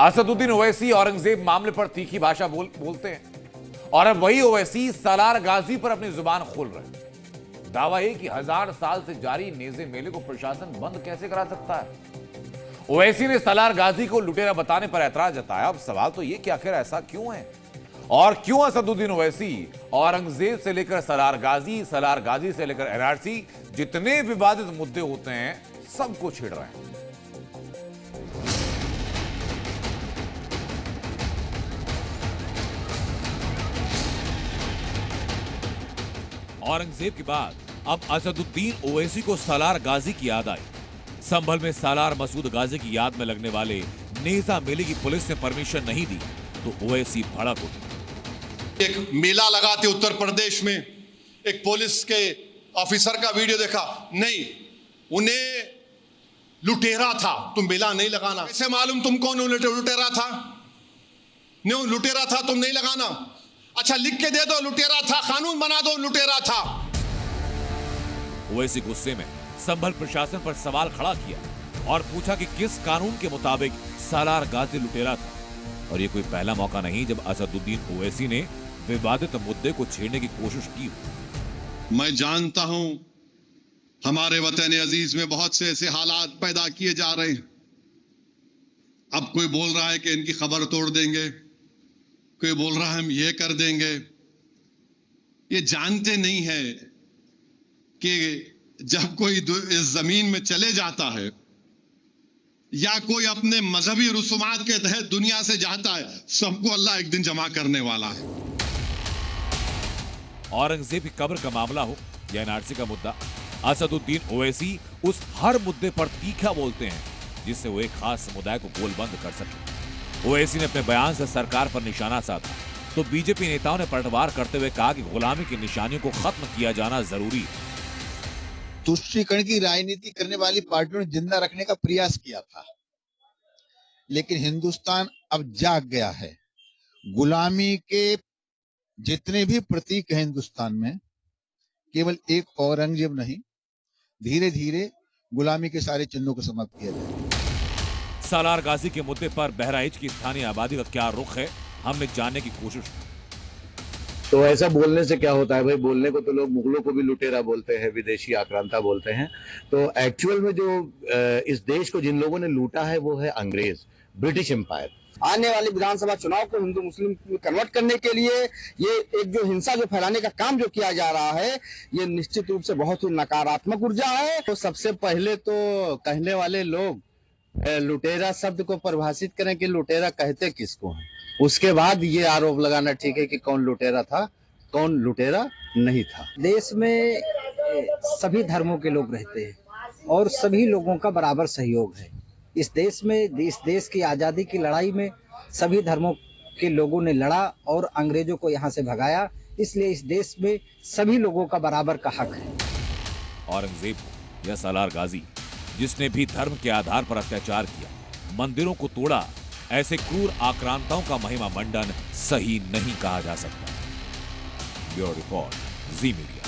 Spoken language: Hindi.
असदुद्दीन ओवैसी औरंगजेब मामले पर तीखी भाषा बोलते हैं और अब वही ओवैसी सालार गाजी पर अपनी जुबान खोल रहे हैं। दावा है कि 1000 साल से जारी नेज़े मेले को प्रशासन बंद कैसे करा सकता है। ओवैसी ने सालार गाजी को लुटेरा बताने पर ऐतराज जताया। अब सवाल तो यह कि आखिर ऐसा क्यों है और क्यों असदुद्दीन ओवैसी औरंगजेब से लेकर सालार गाजी से लेकर एनआरसी जितने विवादित मुद्दे होते हैं सबको छेड़ रहे हैं। औरंगजेब के बाद अब असदुद्दीन ओवैसी को सालार गाजी की याद आई। संभल में सालार मसूद गाजी की याद में लगने वाले नेजा मेले की पुलिस ने परमिशन नहीं दी तो ओवैसी भड़क उठे। एक मेला लगाते उत्तर प्रदेश में एक पुलिस के ऑफिसर का वीडियो देखा, नहीं उन्हें लुटेरा था, तुम मेला नहीं लगाना। कैसे मालूम तुम कौन लुटेरा था? नहीं लुटेरा था तुम नहीं लगाना। अच्छा लिख के दे दो लुटेरा था, कानून बना दो लुटेरा था। ओवैसी गुस्से में संभल प्रशासन पर सवाल खड़ा किया और पूछा कि किस कानून के मुताबिक सालार गाजी लुटेरा था। और ये कोई पहला मौका नहीं जब असदुद्दीन ओवैसी ने विवादित मुद्दे को छेड़ने की कोशिश की। मैं जानता हूं हमारे वतन अजीज में बहुत से ऐसे हालात पैदा किए जा रहे हैं। अब कोई बोल रहा है कि इनकी खबर तोड़ देंगे, कोई बोल रहा है हम ये कर देंगे। ये जानते नहीं है कि जब कोई इस जमीन में चले जाता है या कोई अपने मजहबी रसूमात के तहत दुनिया से जाता है, सबको अल्लाह एक दिन जमा करने वाला है। औरंगजेब की कब्र का मामला हो या एनआरसी का मुद्दा, असदुद्दीन ओवैसी उस हर मुद्दे पर तीखा बोलते हैं जिससे वो एक खास समुदाय को गोलबंद कर सके। ओवैसी ने अपने बयान से सरकार पर निशाना साधा तो बीजेपी नेताओं ने पलटवार करते हुए कहा कि गुलामी की निशानियों को खत्म किया जाना जरूरी है। तुष्टीकरण की राजनीति करने वाली पार्टियों ने जिंदा रखने का प्रयास किया था, लेकिन हिंदुस्तान अब जाग गया है। गुलामी के जितने भी प्रतीक हैं हिंदुस्तान में, केवल एक औरंगजेब नहीं, धीरे धीरे गुलामी के सारे चिन्हों को समाप्त किया जाए। सालार गाजी के मुद्दे पर बहराइच की स्थानीय आबादी का क्या रुख है, हमने जानने की कोशिश की। तो ऐसा बोलने से क्या होता है भाई? बोलने को तो लोग मुगलों को भी लुटेरा बोलते हैं, विदेशी आक्रांता बोलते हैं। तो एक्चुअल में जो इस देश को जिन लोगों ने लूटा है वो है अंग्रेज, ब्रिटिश एम्पायर। आने वाले विधानसभा चुनाव को हिंदू मुस्लिम में कन्वर्ट करने के लिए ये एक जो हिंसा जो फैलाने का काम जो किया जा रहा है, ये निश्चित रूप से बहुत ही नकारात्मक ऊर्जा है। तो सबसे पहले तो कहने वाले लोग लुटेरा शब्द को परिभाषित करें कि लुटेरा कहते किसको हैं। उसके बाद ये आरोप लगाना ठीक है कि कौन लुटेरा था, कौन लुटेरा नहीं था। देश में सभी धर्मों के लोग रहते हैं और सभी लोगों का बराबर सहयोग है। इस देश में, इस देश की आज़ादी की लड़ाई में सभी धर्मों के लोगों ने लड़ा और अंग्रेजों को यहाँ से भगाया। इसलिए इस देश में सभी लोगों का बराबर का हक है। औरंगजेब या सालार गाजी जिसने भी धर्म के आधार पर अत्याचार किया, मंदिरों को तोड़ा, ऐसे क्रूर आक्रांताओं का महिमा मंडन सही नहीं कहा जा सकता। ब्यूरो रिपोर्ट, जी मीडिया।